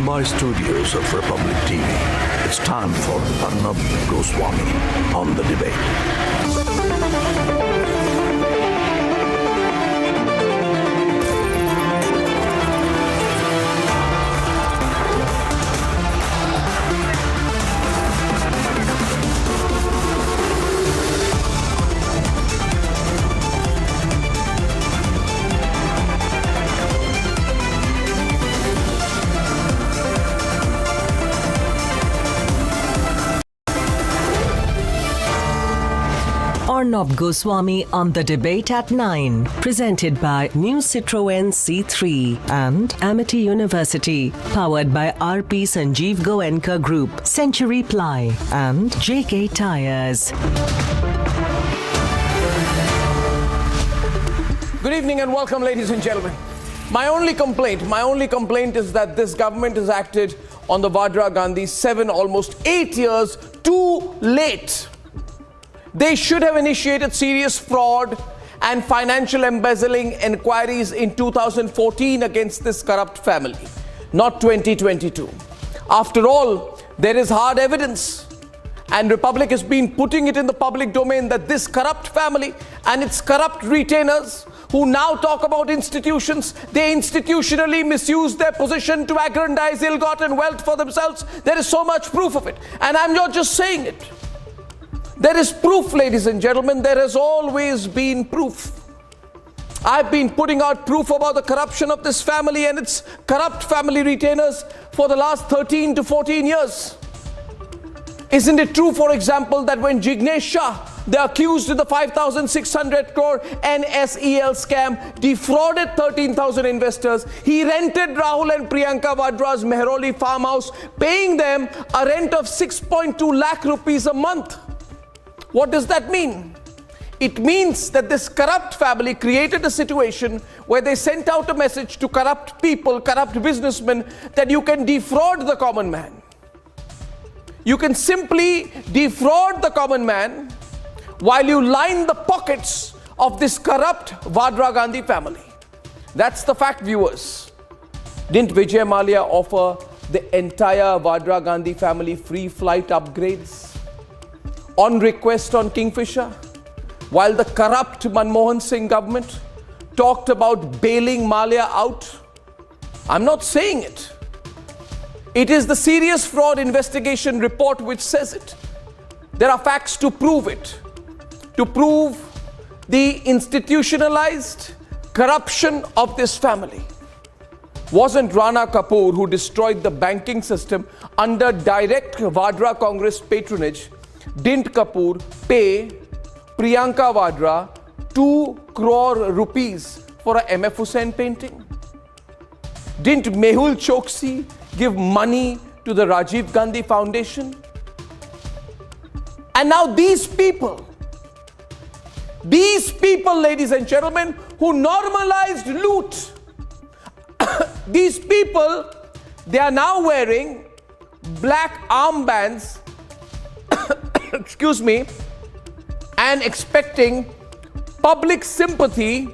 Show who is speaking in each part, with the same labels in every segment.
Speaker 1: Mumbai studios of Republic TV, it's time for Arnab Goswami on the debate.
Speaker 2: Arnab Goswami on the debate at 9. Presented by New Citroën C3 and Amity University. Powered by RP Sanjeev Goenka Group, Century Ply and JK Tires.
Speaker 3: Good evening and welcome, ladies and gentlemen. My only complaint is that this government has acted on the Vadra Gandhi 7, almost 8 years too late. They should have initiated serious fraud and financial embezzling inquiries in 2014 against this corrupt family, not 2022. After all, there is hard evidence, and Republic has been putting it in the public domain that this corrupt family and its corrupt retainers, who now talk about institutions, they institutionally misuse their position to aggrandize ill-gotten wealth for themselves. There is so much proof of it, and I'm not just saying it. There is proof, ladies and gentlemen. There has always been proof. I've been putting out proof about the corruption of this family and its corrupt family retainers for the last 13 to 14 years. Isn't it true, for example, that when Jignesh Shah, the accused in the 5,600 crore NSEL scam, defrauded 13,000 investors, he rented Rahul and Priyanka Vadra's Mehrauli farmhouse, paying them a rent of 6.2 lakh rupees a month. What does that mean? It means that this corrupt family created a situation where they sent out a message to corrupt people, corrupt businessmen, that you can defraud the common man. You can simply defraud the common man while you line the pockets of this corrupt Vadra Gandhi family. That's the fact, viewers. Didn't Vijay Mallya offer the entire Vadra Gandhi family free flight upgrades on request on Kingfisher, while the corrupt Manmohan Singh government talked about bailing Mallya out? I'm not saying it. It is the serious fraud investigation report which says it. There are facts to prove it. To prove the institutionalized corruption of this family. Wasn't Rana Kapoor, who destroyed the banking system under direct Vadra Congress patronage, didn't Kapoor pay Priyanka Vadra 2 crore rupees for a M.F. Hussain painting? Didn't Mehul Choksi give money to the Rajiv Gandhi Foundation? And now these people, ladies and gentlemen, who normalized loot, these people, they are now wearing black armbands excuse me, and expecting public sympathy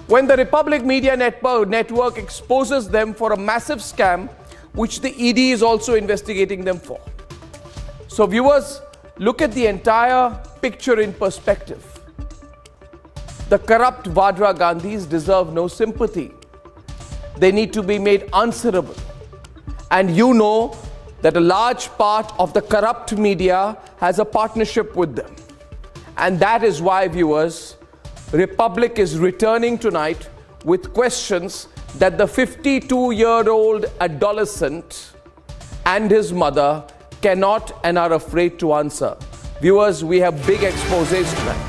Speaker 3: when the Republic Media Network exposes them for a massive scam which the ED is also investigating them for. So viewers, look at the entire picture in perspective. The corrupt Vadra Gandhis deserve no sympathy. They need to be made answerable. And you know that a large part of the corrupt media has a partnership with them. And that is why, viewers, Republic is returning tonight with questions that the 52-year-old adolescent and his mother cannot and are afraid to answer. Viewers, we have big exposés tonight.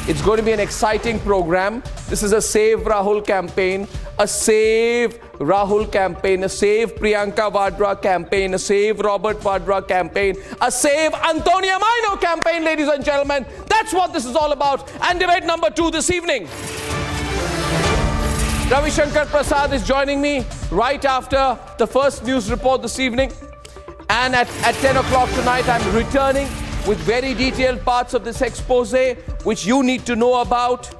Speaker 3: It's going to be an exciting program. This is a Save Rahul campaign, a Save Rahul campaign, a Save Priyanka Vadra campaign, a Save Robert Vadra campaign, a Save Antonia Maino campaign, ladies and gentlemen. That's what this is all about. And debate number 2 this evening. Ravi Shankar Prasad is joining me right after the first news report this evening. And at 10 o'clock tonight, I'm returning with very detailed parts of this expose, which you need to know about.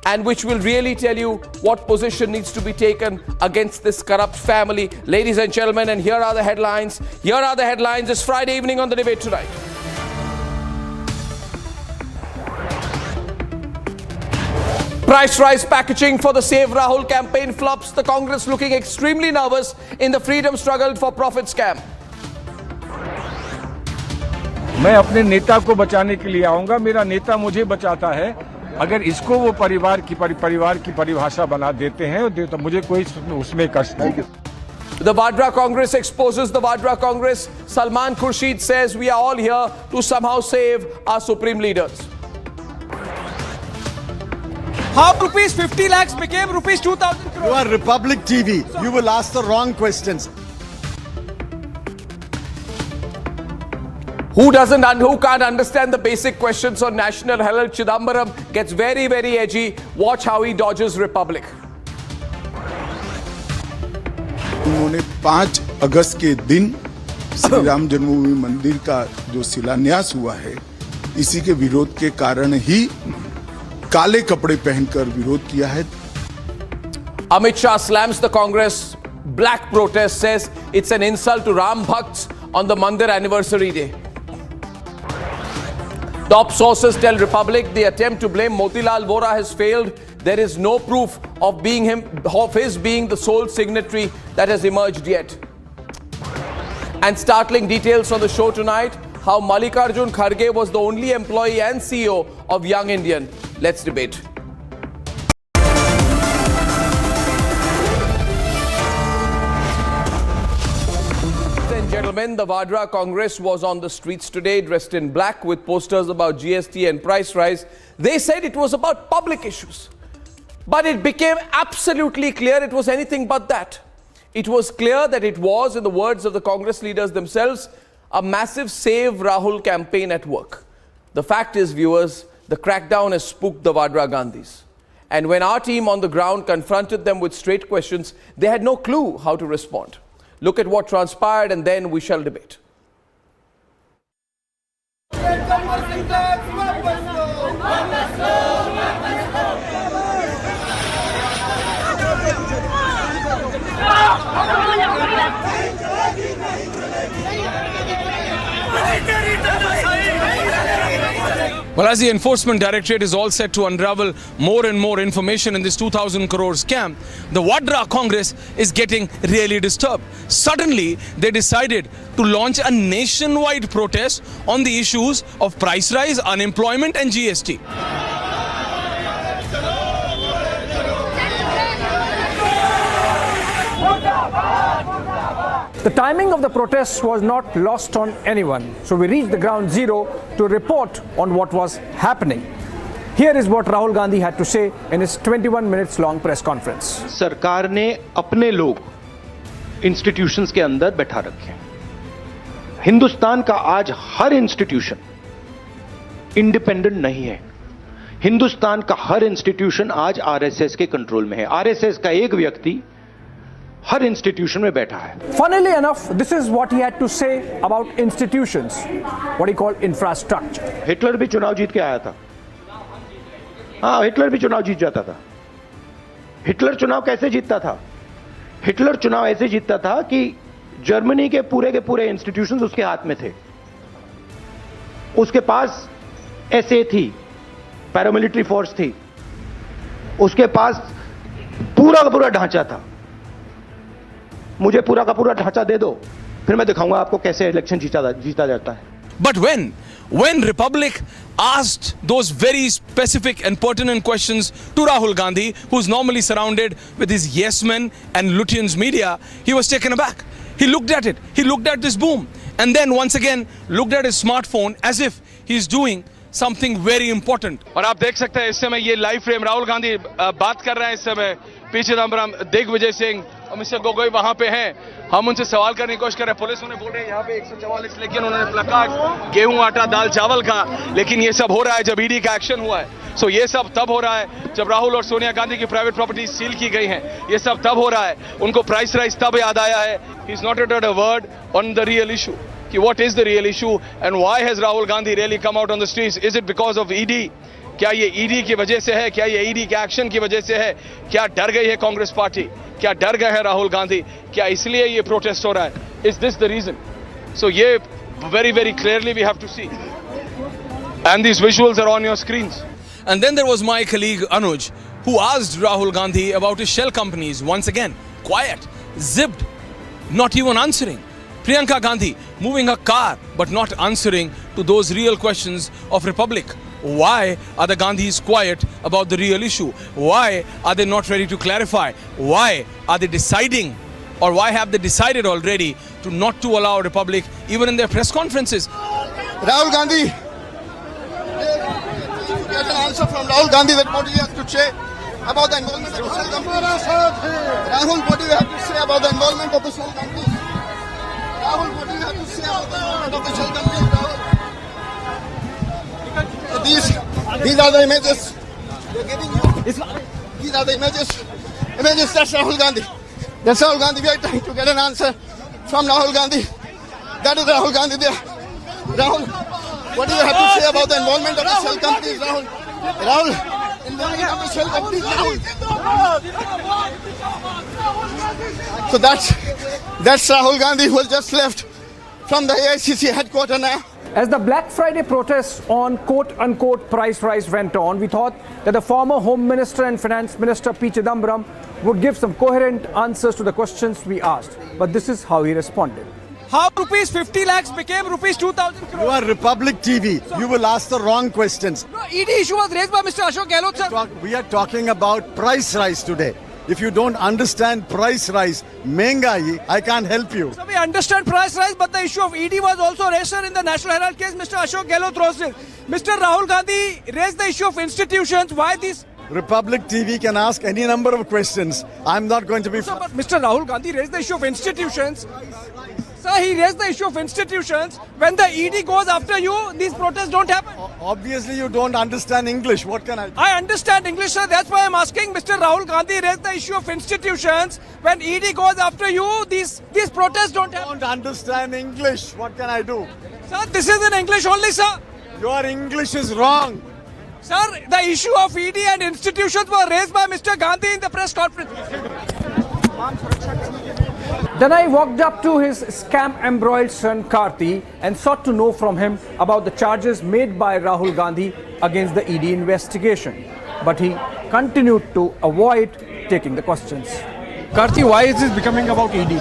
Speaker 3: and which will really tell you what position needs to be taken against this corrupt family. Ladies and gentlemen, and here are the headlines. Here are the headlines this Friday evening on The Debate Tonight. Price rise packaging for the Save Rahul campaign flops. The Congress looking extremely nervous in the freedom struggle for profit scam.
Speaker 4: मैं अपने नेता को बचाने के लिए आऊंगा, मेरा नेता मुझे बचाता है। अगर इसको वो परिवार की परिभाषा बना देते हैं तो मुझे कोई उसमें कष्ट नहीं।
Speaker 3: The Vadra Congress exposes the Vadra Congress. Salman Khurshid says we are all here to somehow save our supreme leaders.
Speaker 5: How rupees 50 lakhs became rupees 2,000 crores?
Speaker 6: You are Republic TV. You will ask the wrong questions.
Speaker 3: Who can't understand the basic questions on National Herald? Chidambaram gets very, very edgy. Watch how he dodges Republic.
Speaker 7: उन्होंने 5 अगस्त के दिन श्री राम जन्मभूमि मंदिर का जो शिलान्यास हुआ है, इसी के विरोध के कारण ही काले कपड़े पहनकर विरोध किया है।
Speaker 3: Amit Shah slams the Congress black protest, says it's an insult to Ram Bhakts on the Mandir anniversary day. Top sources tell Republic the attempt to blame Motilal Vora has failed. There is no proof of his being the sole signatory that has emerged yet. And startling details on the show tonight, how Mallikarjun Kharge was the only employee and CEO of Young Indian. Let's debate. Ladies and gentlemen, the Vadra Congress was on the streets today dressed in black with posters about GST and price rise. They said it was about public issues. But it became absolutely clear it was anything but that. It was clear that it was, in the words of the Congress leaders themselves, a massive Save Rahul campaign at work. The fact is, viewers, the crackdown has spooked the Vadra Gandhis. And when our team on the ground confronted them with straight questions, they had no clue how to respond. Look at what transpired and then we shall debate.
Speaker 8: Well, as the Enforcement Directorate is all set to unravel more and more information in this 2,000 crore scam, the Vadra Congress is getting really disturbed. Suddenly, they decided to launch a nationwide protest on the issues of price rise, unemployment and GST.
Speaker 5: The timing of the protests was not lost on anyone, so we reached the ground zero to report on what was happening. Here is what Rahul Gandhi had to say in his 21 minutes long press conference.
Speaker 9: सरकार ने अपने लोग institutions के अंदर बैठा रखे हैं। हिंदुस्तान का आज हर इंस्टीट्यूशन इंडिपेंडेंट नहीं है। हिंदुस्तान का हर इंस्टीट्यूशन आज आरएसएस के कंट्रोल में है। आरएसएस का एक व्यक्ति हर इंस्टीट्यूशन में बैठा है।
Speaker 5: Funnily enough, this is what he had to say about institutions, what he called infrastructure.
Speaker 9: Hitler भी चुनाव जीत के आया था। हाँ, हिटलर भी चुनाव जीत जाता था। हिटलर चुनाव कैसे जीतता था? हिटलर चुनाव ऐसे जीतता था कि जर्मनी के पूरे इंस्टीट्यूशंस उसके हाथ में थे। उसके पास एसए थी, पैरामिलिट्री फोर्स थी, उसके पास पूरा का पूरा ढांचा था। मुझे पूरा का पूरा ढांचा दे दो, फिर मैं दिखाऊंगा आपको कैसे इलेक्शन जीता जाता है।
Speaker 8: But when Republic asked those very specific and pertinent questions to Rahul Gandhi, who's normally surrounded with his yes men and Lutyens media, he was taken aback. He looked at it. He looked at this boom. And then once again looked at his smartphone as if he's doing something very important.
Speaker 10: और आप देख सकते हैं इस समय ये live frame Rahul Gandhi बात कर रहे हैं इस समय। पी चिदम्बरम, दिग्विजय सिंह और मिस्टर गोगोई वहां पे हैं। हम उनसे सवाल करने की कोशिश कर रहे हैं। पुलिस उन्हें बोल रही है यहाँ पे 144, लेकिन उन्होंने प्लकार्ड गेहूं, आटा, दाल, चावल का। लेकिन ये सब हो रहा है जब ईडी का एक्शन हुआ है। सो ये सब तब हो रहा है जब राहुल और सोनिया गांधी की प्राइवेट प्रॉपर्टी सील की गई हैं। ये सब तब हो रहा है। उनको प्राइस राइज तब याद आया है। He is not uttered a word on the real issue. What is the real issue and why has Rahul Gandhi really come out on the streets? Is it because of ED? क्या ये ED की वजह से है, क्या ये ED के action की वजह से है, क्या डर गई है कांग्रेस पार्टी, क्या डर गए हैं राहुल गांधी, क्या इसलिए ये प्रोटेस्ट हो रहा है? Is this the reason? So ये very, very clearly we have to see. And these visuals are on your screens.
Speaker 8: And then there was my colleague Anuj, who asked Rahul Gandhi about his shell companies. Once again, quiet, zipped, not even answering. Priyanka Gandhi moving her car but not answering to those real questions of Republic. Why are the Gandhis quiet about the real issue? Why are they not ready to clarify? Why are they deciding, or why have they decided already to not to allow Republic even in their press conferences?
Speaker 6: Rahul Gandhi, get an answer from Rahul Gandhi that what do you have to say about the involvement of the shell companies? Rahul, what do you have to say about the involvement of the shell companies? Rahul, what do you have to say about the involvement of the shell companies? These are the images they're giving you. These are the images. That's Rahul Gandhi. That's Rahul Gandhi. We are trying to get an answer from Rahul Gandhi. That is Rahul Gandhi there. Rahul, what do you have to say about the involvement of the shell companies, Rahul? Rahul, involvement of the shell companies, Rahul. So that's Rahul Gandhi who has just left from the AICC headquarters now.
Speaker 5: As the Black Friday protests on quote-unquote price rise went on, we thought that the former Home Minister and Finance Minister P. Chidambaram would give some coherent answers to the questions we asked. But this is how he responded.
Speaker 11: How rupees 50 lakhs became rupees 2,000 crores?
Speaker 6: You are Republic TV. You will ask the wrong questions.
Speaker 11: No, ED issue was raised by Mr. Ashok Gehlot, sir.
Speaker 6: We are talking about price rise today. If you don't understand price rise, mengai, I can't help you.
Speaker 11: So we understand price rise, but the issue of ED was also raised, sir, in the National Herald case. Mr. Ashok Gehlot raised it. Mr. Rahul Gandhi raised the issue of institutions. Why this?
Speaker 6: Republic TV can ask any number of questions. I'm not going to be...
Speaker 11: Sir, but Mr. Rahul Gandhi raised the issue of institutions. Sir, he raised the issue of institutions. When the ED goes after you, these protests don't happen.
Speaker 6: Obviously, you don't understand English. What can I do?
Speaker 11: I understand English, sir. That's why I'm asking. Mr. Rahul Gandhi raised the issue of institutions. When ED goes after you, these protests don't happen.
Speaker 6: I don't understand English. What can I do?
Speaker 11: Sir, this is in English only, sir.
Speaker 6: Your English is wrong.
Speaker 11: Sir, the issue of ED and institutions were raised by Mr. Gandhi in the press conference.
Speaker 5: Then I walked up to his scam-embroiled son Karti and sought to know from him about the charges made by Rahul Gandhi against the ED investigation. But he continued to avoid taking the questions.
Speaker 12: Karti, why is this becoming about ED?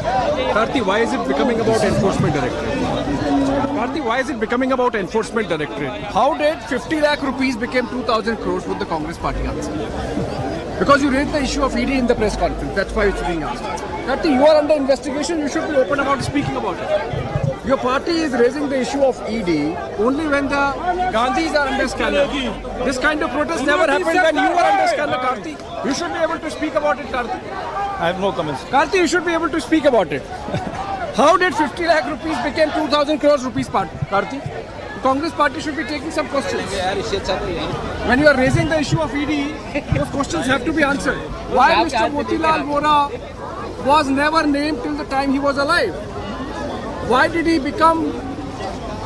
Speaker 12: Karti, why is it becoming about Enforcement Directorate? Karti, why is it becoming about Enforcement Directorate? How did 50 lakh rupees become 2,000 crores? Would the Congress party answer? Because you raised the issue of ED in the press conference. That's why it's being asked. Karti, you are under investigation. You should be open about speaking about it. Your party is raising the issue of ED only when the Gandhis are under scanner. This kind of protest never happened when you were under scanner, Karti. You should be able to speak about it, Karti.
Speaker 4: I have no comments.
Speaker 12: Karti, you should be able to speak about it. How did 50 lakh rupees become 2,000 crores rupees, Karti? The Congress party should be taking some questions. When you are raising the issue of ED, those questions have to be answered. Why Mr. Motilal Vora was never named till the time he was alive? Why did he become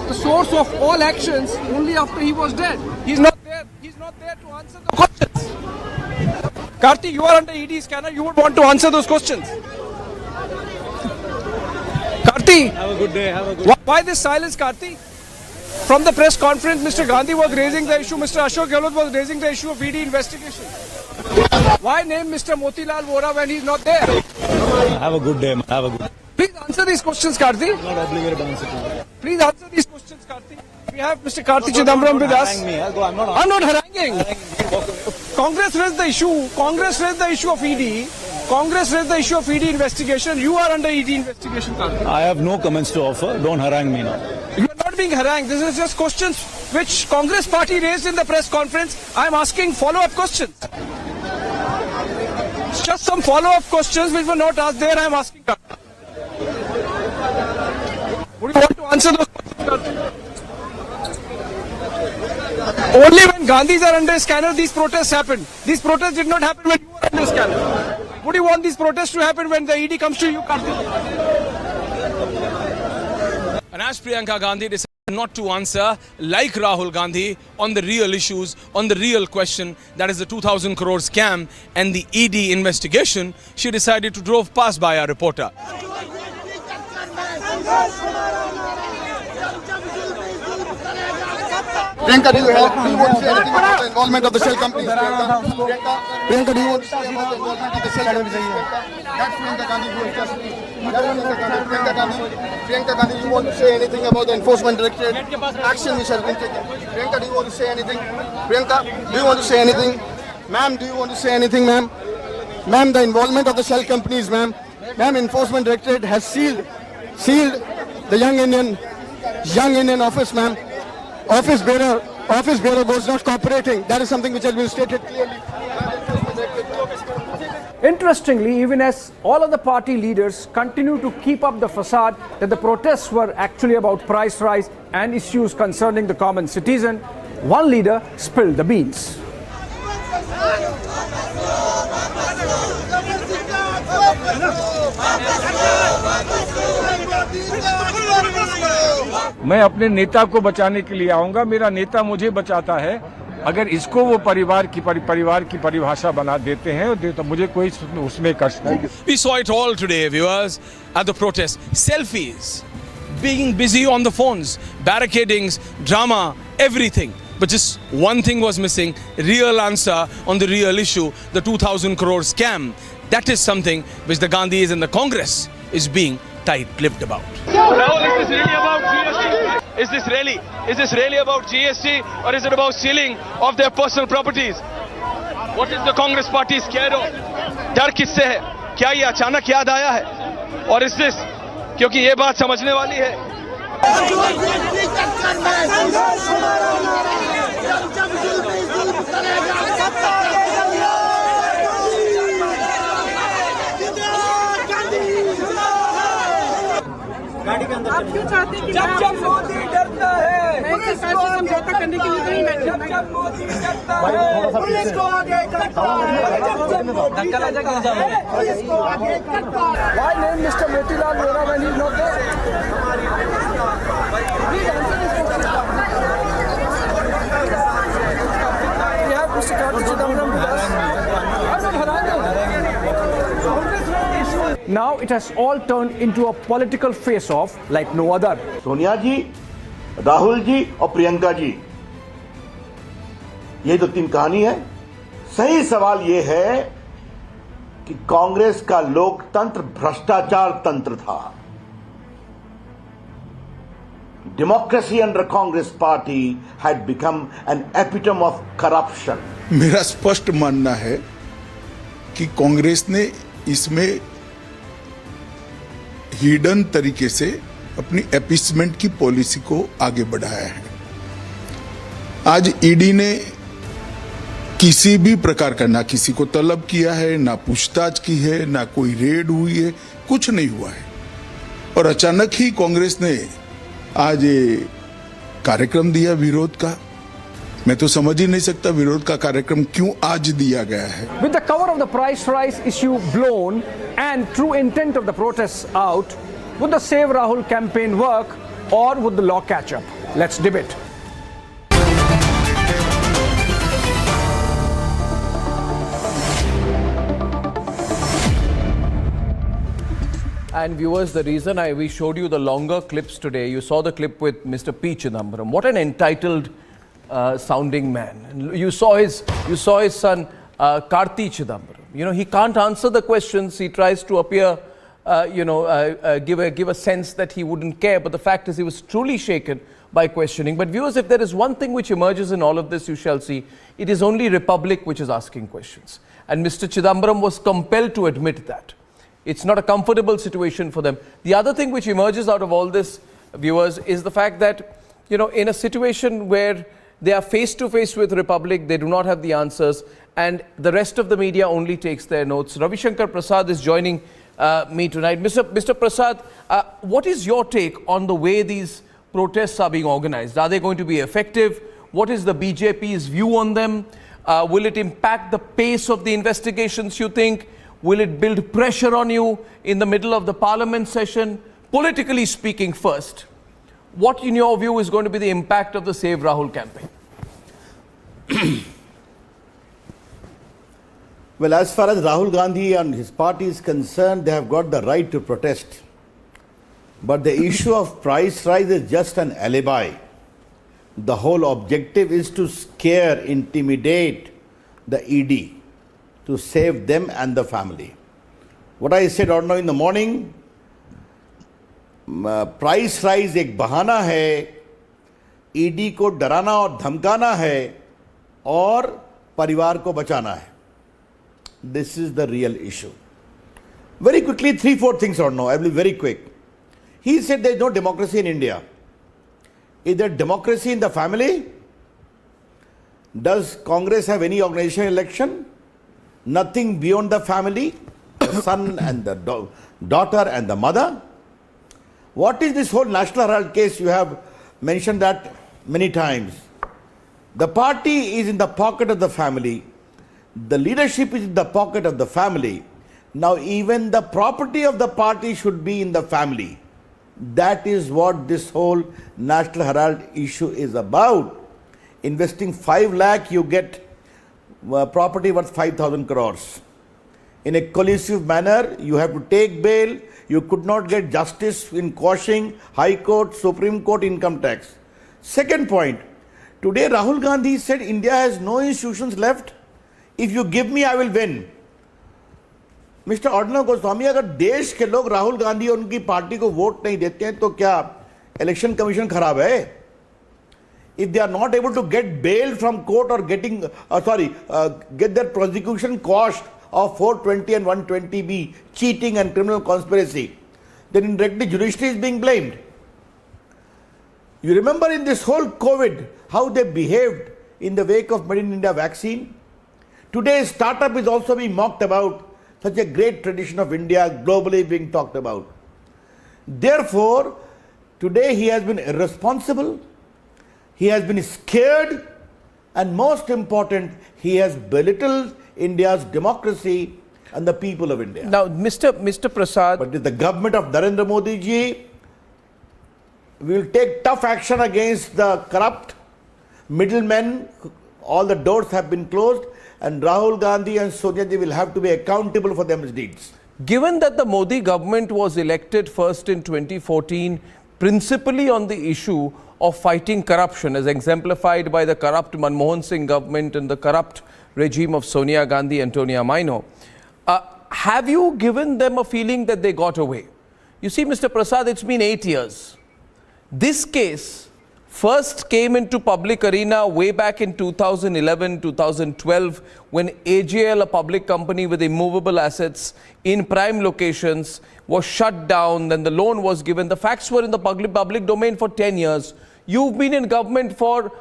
Speaker 12: the source of all actions only after he was dead? He's not there to answer the questions. Karti, you are under ED scanner. You would want to answer those questions. Karti,
Speaker 4: Have a good day. Have a good
Speaker 12: why this silence, Karti? From the press conference, Mr. Gandhi was raising the issue, Mr. Ashok Gehlot was raising the issue of ED investigation. Why name Mr. Motilal Vora when he's not there?
Speaker 4: Have a good day. Have a good day.
Speaker 12: Please answer these questions, Karti.
Speaker 4: Not obligated to answer.
Speaker 12: Please answer these questions, Karti. We have Mr. Karti Chidambaram with us. I'm not haranguing. Congress raised the issue. Congress raised the issue of ED. Congress raised the issue of ED investigation. You are under ED investigation, Karti.
Speaker 4: I have no comments to offer. Don't harangue me now.
Speaker 12: You are not being harangued. This is just questions which Congress party raised in the press conference. I'm asking follow-up questions. It's just some follow-up questions which were not asked there. I'm asking. Would you want to answer those questions? Only when Gandhis are under scanner, these protests happen. These protests did not happen when you were under scanner. Would you want these protests to happen when the ED comes to you, Karti?
Speaker 8: And as Priyanka Gandhi decided Not to answer like Rahul Gandhi on the real issues, on the real question, that is the 2,000 crore scam and the ED investigation, she decided to drove past by a reporter.
Speaker 6: Priyanka, do you want to say anything about the involvement of the shell companies? Priyanka, do you want to say about the involvement of the shell companies? That's Priyanka Gandhi who is just... Priyanka Gandhi, you want to say anything about the enforcement directorate action which has been taken? Priyanka, do you want to say anything? Priyanka, do you want to say anything? Ma'am, do you want to say anything, ma'am? Ma'am, the involvement of the shell companies, ma'am. Ma'am, enforcement directorate has sealed the young Indian office, ma'am. Office bearer was not cooperating. That is something which has been stated clearly.
Speaker 5: Interestingly, even as all of the party leaders continue to keep up the facade that the protests were actually about price rise and issues concerning the common citizen, one leader spilled the beans.
Speaker 4: मैं अपने नेता को बचाने के लिए आऊंगा, मेरा नेता मुझे बचाता है। अगर इसको वो परिवार की परिभाषा बना देते हैं तो मुझे कोई उसमें कष्ट नहीं।
Speaker 8: We saw it all today, viewers, at the protest. Selfies, being busy on the phones, barricadings, drama, everything. But just one thing was missing, real answer on the real issue, the 2,000 crore scam. That is something which the Gandhis and the Congress is being tight-lipped about.
Speaker 10: Rahul, is this really about GST? Is this really about GST, or is it about stealing of their personal properties? What is the Congress party scared of? डर किससे है? क्या ये अचानक याद आया है? और इस दिस क्योंकि ये बात समझने वाली है।
Speaker 11: आप क्यों चाहते हैं कि जब मोदी डरता है पुलिस को समझौता करने के लिए नहीं बैठे? जब मोदी डरता है पुलिस को आगे करता है। जब मोदी डरता है पुलिस को आगे करता है। Why name Mr. Motilal Vora when he is not there? Please answer this question. We have Mr. Chidambaram with us.
Speaker 5: Now it has all turned into a political face-off like no other.
Speaker 1: Sonia जी, राहुल जी और प्रियंका जी, ये जो तीन कहानी है। सही सवाल ये है कि कांग्रेस का लोकतंत्र भ्रष्टाचार तंत्र था। Democracy under Congress party had become an epitome of corruption.
Speaker 7: मेरा स्पष्ट मानना है कि कांग्रेस ने इसमें हिडन तरीके से अपनी एपिसमेंट की पॉलिसी को आगे बढ़ाया है। आज ईडी ने किसी भी प्रकार का ना किसी को तलब किया है, ना पूछताछ की है, ना कोई रेड हुई है, कुछ नहीं हुआ है। और अचानक ही कांग्रेस ने आज ये कार्यक्रम दिया विरोध का। मैं तो समझ ही नहीं सकता विरोध का कार्यक्रम क्यों आज दिया गया है।
Speaker 5: With the cover of the price rise issue blown and true intent of the protests out, would the Save Rahul campaign work or would the law catch up? Let's debate.
Speaker 3: And viewers, the reason we showed you the longer clips today, you saw the clip with Mr. P. Chidambaram. What an entitled sounding man. You saw his son Karti Chidambaram. You know, he can't answer the questions. He tries to appear, give a sense that he wouldn't care. But the fact is, he was truly shaken by questioning. But viewers, if there is one thing which emerges in all of this, you shall see, it is only Republic which is asking questions. And Mr. Chidambaram was compelled to admit that. It's not a comfortable situation for them. The other thing which emerges out of all this, viewers, is the fact that, you know, in a situation where they are face to face with Republic, they do not have the answers, and the rest of the media only takes their notes. Ravi Shankar Prasad is joining me tonight. Mr. Prasad, what is your take on the way these protests are being organized? Are they going to be effective? What is the BJP's view on them? Will it impact the pace of the investigations, you think? Will it build pressure on you in the middle of the parliament session? Politically speaking first, what in your view is going to be the impact of the Save Rahul campaign?
Speaker 1: Well, as far as Rahul Gandhi and his party is concerned, they have got the right to protest. But the issue of price rise is just an alibi. The whole objective is to scare, intimidate the ED, to save them and the family. What I said Arnab in the morning, price rise एक बहाना है, ED को डराना और धमकाना है और परिवार को बचाना है. This is the real issue. Very quickly, 3-4 things or no, I will be very quick. He said there is no democracy in India. Is there democracy in the family? Does Congress have any organizational election? Nothing beyond the family, the son and the daughter and the mother? What is this whole National Herald case? You have mentioned that many times. The party is in the pocket of the family. The leadership is in the pocket of the family. Now even the property of the party should be in the family. That is what this whole National Herald issue is about. Investing 5 lakh, you get property worth 5,000 crores. In a collusive manner, you have to take bail. You could not get justice in quashing High Court, Supreme Court, income tax. Second point, today Rahul Gandhi said India has no institutions left. If you give me, I will win. Mr. Arnab Goswami, अगर देश के लोग राहुल गांधी और उनकी party को vote नहीं देते हैं तो क्या इलेक्शन कमीशन खराब है? If they are not able to get bail from court or get their prosecution quashed of 420 and 120B, cheating and criminal conspiracy, then indirectly judiciary is being blamed. You remember in this whole COVID, how they behaved in the wake of Made in India vaccine? Today's startup is also being mocked about, such a great tradition of India globally being talked about. Therefore, today he has been irresponsible, he has been scared, and most important, he has belittled India's democracy and the people of India.
Speaker 3: Now, Mr. Prasad.
Speaker 1: But the government of Narendra Modi ji will take tough action against the corrupt middlemen. All the doors have been closed, and Rahul Gandhi and Sonia ji will have to be accountable for their misdeeds.
Speaker 3: Given that the Modi government was elected first in 2014, principally on the issue of fighting corruption, as exemplified by the corrupt Manmohan Singh government and the corrupt regime of Sonia Gandhi and Tonia Maino, have you given them a feeling that they got away? You see, Mr. Prasad, it's been 8 years. This case first came into public arena way back in 2011, 2012, when AGL, a public company with immovable assets in prime locations, was shut down. Then the loan was given. The facts were in the public domain for 10 years. You've been in government for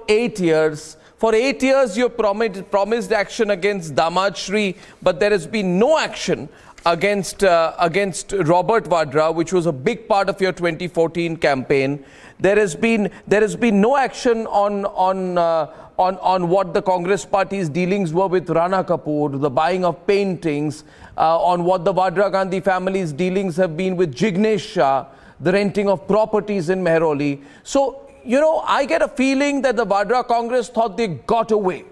Speaker 3: 8 years. For 8 years, you promised action against Damad Shri, but there has been no action against Robert Vadra, which was a big part of your 2014 campaign. There has been no action on what the Congress party's dealings were with Rana Kapoor, the buying of paintings, on what the Vadra Gandhi family's dealings have been with Jignesh Shah, the renting of properties in Mehrauli. So, you know, I get a feeling that the Vadra Congress thought they got away.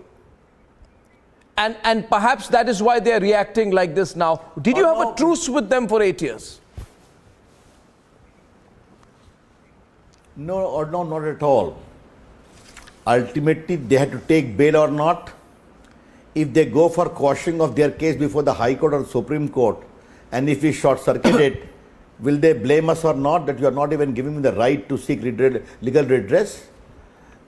Speaker 3: And perhaps that is why they are reacting like this now. Did you have a truce with them for 8 years?
Speaker 1: No, or no, not at all. Ultimately, they had to take bail or not. If they go for quashing of their case before the High Court or Supreme Court, and if we short-circuit it, will they blame us or not that you are not even giving me the right to seek legal redress?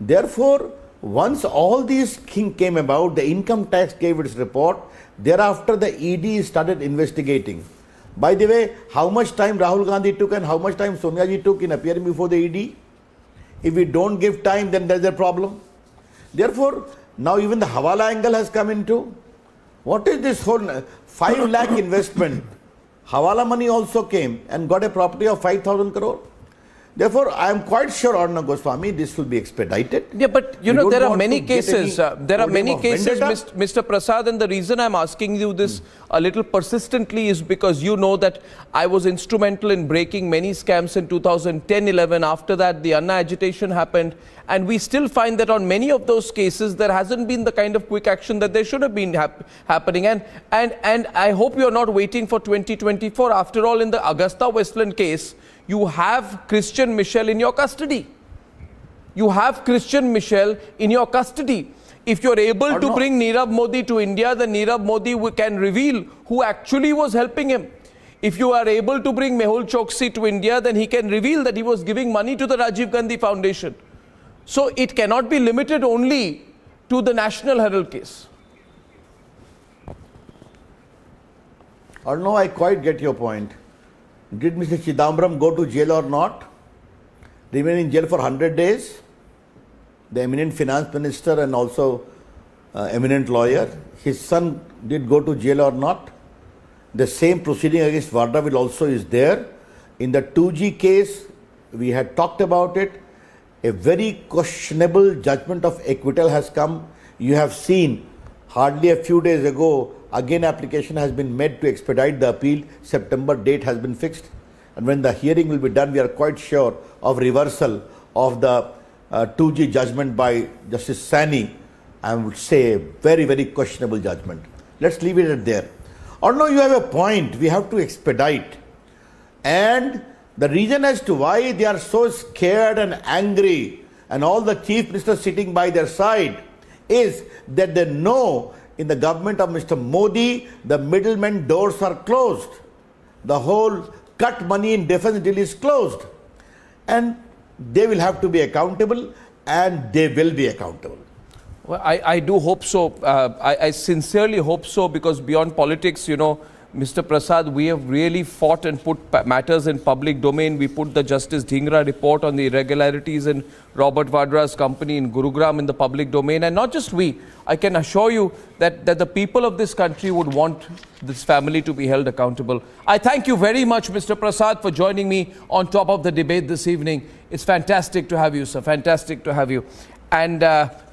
Speaker 1: Therefore, once all these things came about, the income tax gave its report. Thereafter, the ED started investigating. By the way, how much time Rahul Gandhi took and how much time Sonia ji took in appearing before the ED? If we don't give time, then there's a problem. Therefore, now even the Hawala angle has come into. What is this whole 5 lakh investment? Hawala money also came and got a property of 5,000 crore. Therefore, I am quite sure, Arnab Goswami, this will be expedited.
Speaker 3: Yeah, but you
Speaker 1: We
Speaker 3: know,
Speaker 1: don't
Speaker 3: there are
Speaker 1: want
Speaker 3: many
Speaker 1: to get
Speaker 3: cases.
Speaker 1: any
Speaker 3: There are
Speaker 1: podium
Speaker 3: many
Speaker 1: of
Speaker 3: cases,
Speaker 1: vendetta.
Speaker 3: Mr. Prasad, and the reason I'm asking you this a little persistently is because you know that I was instrumental in breaking many scams in 2010-11. After that, the Anna agitation happened, and we still find that on many of those cases, there hasn't been the kind of quick action that there should have been happening. And I hope you're not waiting for 2024. After all, in the Augusta Westland case, you have Christian Michel in your custody. You have Christian Michel in your custody. If you're able to bring Nirav Modi to India, then Nirav Modi can reveal who actually was helping him. If you are able to bring Mehul Choksi to India, then he can reveal that he was giving money to the Rajiv Gandhi Foundation. So it cannot be limited only to the National Herald case.
Speaker 1: Arnab, I quite get your point. Did Mr. Chidambaram go to jail or not? Remain in jail for 100 days? The eminent finance minister and also eminent lawyer. His son did go to jail or not? The same proceeding against Vadra will also is there. In the 2G case, we had talked about it. A very questionable judgment of acquittal has come. You have seen hardly a few days ago, again application has been made to expedite the appeal. September date has been fixed. And when the hearing will be done, we are quite sure of reversal of the 2G judgment by Justice Sani. I would say a very, very questionable judgment. Let's leave it at there. Or no, you have a point. We have to expedite. And the reason as to why they are so scared and angry and all the chief ministers sitting by their side is that they know in the government of Mr. Modi, the middlemen doors are closed. The whole cut money in defense deal is closed. And they will have to be accountable, and they will be accountable.
Speaker 3: Well, I do hope so. I sincerely hope so, because beyond politics, you know, Mr. Prasad, we have really fought and put matters in public domain. We put the Justice Dhingra report on the irregularities in Robert Vadra's company in Gurugram in the public domain. And not just we, I can assure you that the people of this country would want this family to be held accountable. I thank you very much, Mr. Prasad, for joining me on top of the debate this evening. It's fantastic to have you, sir. Fantastic to have you. And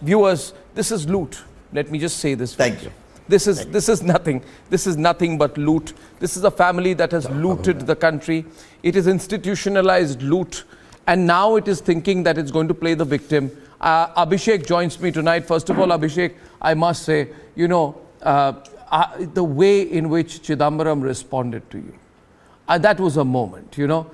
Speaker 3: viewers, this is loot. Let me just say this.
Speaker 1: Thank you.
Speaker 3: This is nothing. This is nothing but loot. This is a family that has looted the country. It is institutionalized loot, and now it is thinking that it's going to play the victim. Abhishek joins me tonight. First of all, Abhishek, I must say, you know, the way in which Chidambaram responded to you, that was a moment, you know.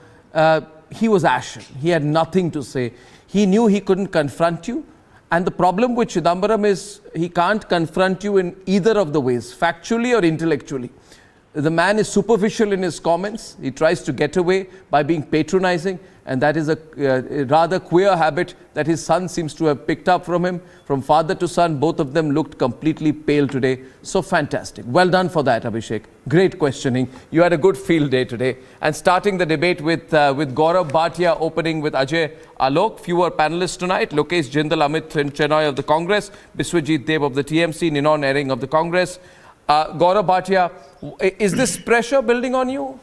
Speaker 3: He was ashen. He had nothing to say. He knew he couldn't confront you. And the problem with Chidambaram is he can't confront you in either of the ways, factually or intellectually. The man is superficial in his comments. He tries to get away by being patronizing, and that is a rather queer habit that his son seems to have picked up from him. From father to son, both of them looked completely pale today. So fantastic. Well done for that, Abhishek. Great questioning. You had a good field day today. And starting the debate with Gaurav Bhatia, opening with Ajay Alok. Fewer panelists tonight. Lokesh Jindal, Amit Chenoy of the Congress, Biswajit Dev of the TMC, Ninon Ering of the Congress. Gaurav Bhatia, is this pressure building on you?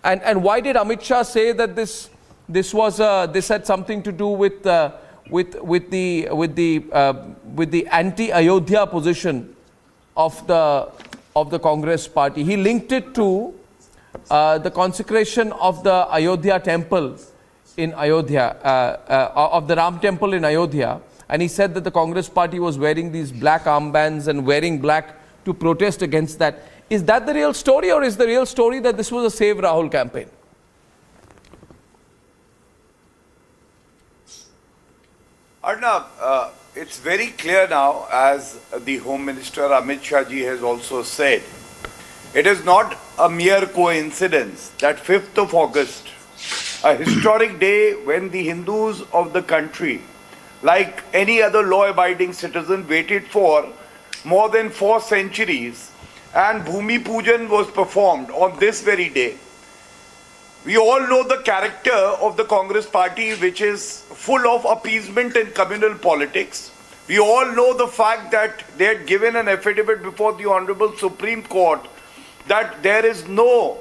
Speaker 3: And why did Amit Shah say that this had something to do with the anti-Ayodhya position of the Congress party? He linked it to the consecration of the Ayodhya temple in Ayodhya, of the Ram temple in Ayodhya, and he said that the Congress party was wearing these black armbands and wearing black to protest against that. Is that the real story, or is the real story that this was a Save Rahul campaign?
Speaker 13: Arnab, it's very clear now, as the Home Minister Amit Shah ji has also said, it is not a mere coincidence that 5th of August, a historic day when the Hindus of the country, like any other law-abiding citizen, waited for more than 4 centuries, and Bhumi Pujan was performed on this very day. We all know the character of the Congress party, which is full of appeasement and communal politics. We all know the fact that they had given an affidavit before the Honorable Supreme Court that there is no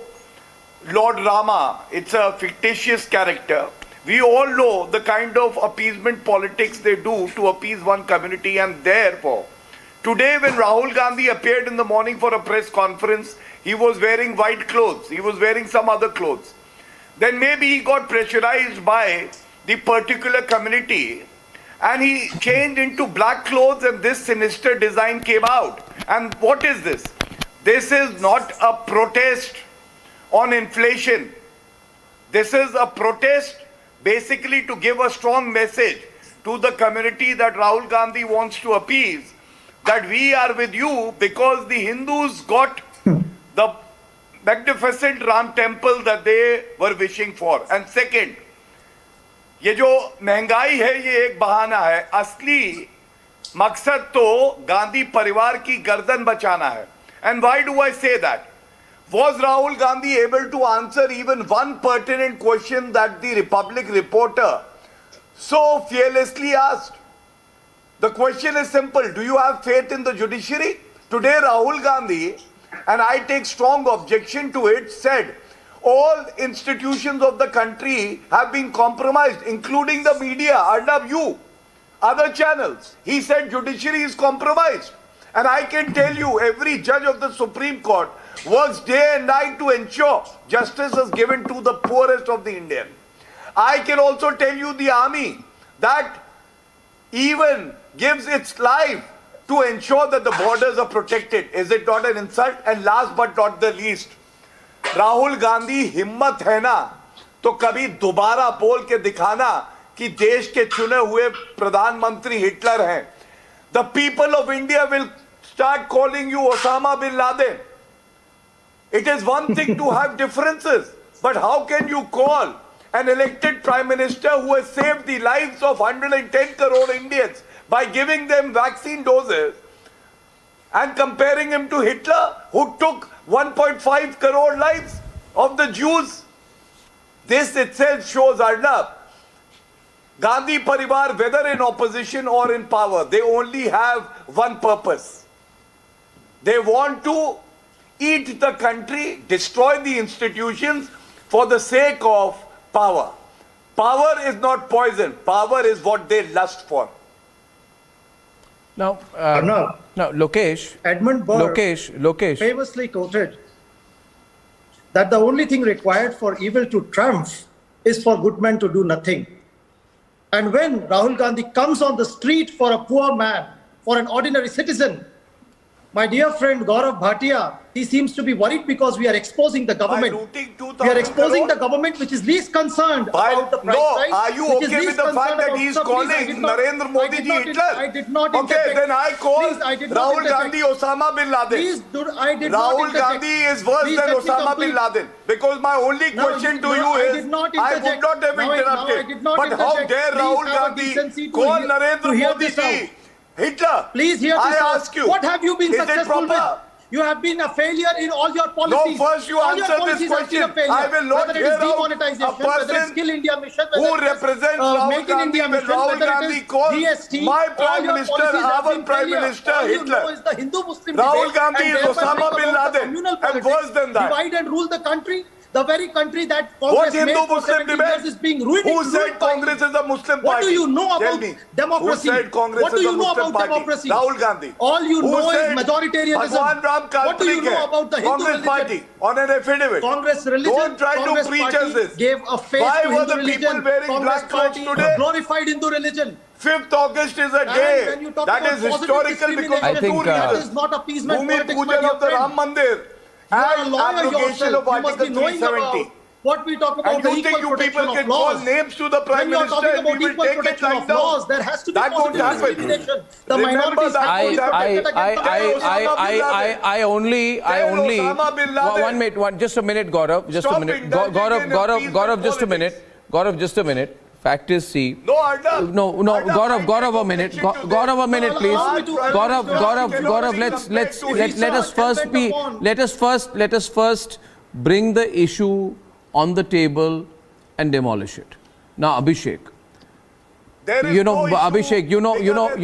Speaker 13: Lord Rama, it's a fictitious character, We all know the kind of appeasement politics they do to appease one community, and therefore, today when Rahul Gandhi appeared in the morning for a press conference, he was wearing white clothes, he was wearing some other clothes. Then maybe he got pressurized by the particular community and he changed into black clothes and this sinister design came out. And what is this? This is not a protest on inflation. This is a protest basically to give a strong message to the community that Rahul Gandhi wants to appease, that we are with you because the Hindus got the magnificent Ram temple that they were wishing for. And second, ये जो महंगाई है ये एक बहाना है, असली मकसद तो गांधी परिवार की गर्दन बचाना है. And why do I say that? Was Rahul Gandhi able to answer even one pertinent question that the Republic reporter so fearlessly asked? The question is simple. Do you have faith in the judiciary? Today Rahul Gandhi, and I take strong objection to it, said all institutions of the country have been compromised, including the media, Arnab, you, other channels. He said judiciary is compromised. And I can tell you, every judge of the Supreme Court works day and night to ensure justice is given to the poorest of the Indian. I can also tell you the army that even gives its life to ensure that the borders are protected. Is it not an insult? And last but not the least, Rahul Gandhi हिम्मत है ना तो कभी दोबारा बोल के दिखाना कि देश के चुने हुए प्रधानमंत्री हिटलर हैं. The people of India will start calling you Osama bin Laden. It is one thing to have differences, but how can you call an elected prime minister who has saved the lives of 110 crore Indians by giving them vaccine doses and comparing him to Hitler, who took 1.5 crore lives of the Jews? This itself shows, Arnab, Gandhi Parivar, whether in opposition or in power, they only have one purpose. They want to eat the country, destroy the institutions for the sake of power. Power is not poison. Power is what they lust for.
Speaker 3: Now, Lokesh.
Speaker 14: Edmund Burke
Speaker 3: Lokesh.
Speaker 14: famously quoted that the only thing required for evil to triumph is for good men to do nothing. And when Rahul Gandhi comes on the street for a poor man, for an ordinary citizen, my dear friend Gaurav Bhatia, he seems to be worried because we are exposing the government. We are exposing the government which is least concerned about the price rise.
Speaker 13: Are you okay with the fact that he is calling Narendra Modi ji Hitler?
Speaker 14: I did not
Speaker 13: Okay, then I call Rahul Gandhi Osama bin Laden. Rahul Gandhi is worse than Osama bin Laden. Because my only question to you is, I would not have interrupted. But how dare Rahul Gandhi call Narendra Modi ji Hitler?
Speaker 14: Please hear this.
Speaker 13: I ask you,
Speaker 14: what have you been
Speaker 13: is it
Speaker 14: successful
Speaker 13: proper?
Speaker 14: with? You have been a failure in all your policies.
Speaker 13: No, first you answer this question. I will not hear out a person who represents Rahul Gandhi when Rahul Gandhi calls my Prime Minister, our Prime Minister, Hitler. Rahul Gandhi is Osama bin Laden and worse than that.
Speaker 14: Divide and rule the country. The very country that
Speaker 13: What
Speaker 14: Congress made for 70 years is being ruined.
Speaker 13: Who said Congress is a Muslim party?
Speaker 14: What do you know about democracy?
Speaker 13: Who said Congress
Speaker 14: What do
Speaker 13: is
Speaker 14: you
Speaker 13: a
Speaker 14: know
Speaker 13: Muslim
Speaker 14: about
Speaker 13: party?
Speaker 14: democracy?
Speaker 13: Rahul Gandhi.
Speaker 14: All you know is
Speaker 13: said
Speaker 14: majoritarianism.
Speaker 13: Bhagwan Ram
Speaker 14: What do you know about the Hindu
Speaker 13: Congress
Speaker 14: religion?
Speaker 13: party on an affidavit?
Speaker 14: Congress religion.
Speaker 13: Don't try
Speaker 14: Congress
Speaker 13: to preach
Speaker 14: party
Speaker 13: us this.
Speaker 14: Gave a face
Speaker 13: Why
Speaker 14: to
Speaker 13: were
Speaker 14: Hindu
Speaker 13: the people
Speaker 14: religion.
Speaker 13: wearing
Speaker 14: Congress
Speaker 13: black clothes
Speaker 14: party
Speaker 13: today?
Speaker 14: glorified Hindu religion.
Speaker 13: 5th August is a day that is historical because of two
Speaker 14: that
Speaker 13: reasons.
Speaker 14: is not appeasement
Speaker 13: Bhumi
Speaker 14: politics, my
Speaker 13: Pujan
Speaker 14: dear
Speaker 13: of the
Speaker 14: friend.
Speaker 13: Ram Mandir
Speaker 14: You are a
Speaker 13: and
Speaker 14: lawyer
Speaker 13: abrogation
Speaker 14: yourself.
Speaker 13: of
Speaker 14: You must be
Speaker 13: Article
Speaker 14: knowing
Speaker 13: 370.
Speaker 14: about what we talk about
Speaker 13: And
Speaker 14: the
Speaker 13: you
Speaker 14: equal
Speaker 13: think you
Speaker 14: protection
Speaker 13: people
Speaker 14: of
Speaker 13: can call
Speaker 14: laws.
Speaker 13: names to the Prime
Speaker 14: When you are
Speaker 13: Minister
Speaker 14: talking
Speaker 13: and we
Speaker 14: about
Speaker 13: will
Speaker 14: equal
Speaker 13: take it
Speaker 14: protection
Speaker 13: like
Speaker 14: of laws,
Speaker 13: down?
Speaker 14: there has to be
Speaker 13: That won't
Speaker 14: positive
Speaker 13: happen.
Speaker 14: discrimination. The
Speaker 13: Remember
Speaker 14: minorities
Speaker 13: that
Speaker 14: have to be
Speaker 13: won't happen.
Speaker 14: protected against
Speaker 3: I only,
Speaker 13: Osama bin Laden.
Speaker 3: one minute, just a minute, Gaurav, just a
Speaker 13: Stop
Speaker 3: minute.
Speaker 13: indulging in appeasement
Speaker 3: Gaurav, just a minute.
Speaker 13: politics.
Speaker 3: Gaurav, just a minute. Fact is, see.
Speaker 13: No, Arnab.
Speaker 3: No,
Speaker 13: Arnab,
Speaker 3: Gaurav, a minute. Gaurav, a minute, please. Gaurav, let us first bring the issue on the table and demolish it. Now, Abhishek.
Speaker 13: There is
Speaker 3: You know,
Speaker 13: no issue
Speaker 3: Abhishek, you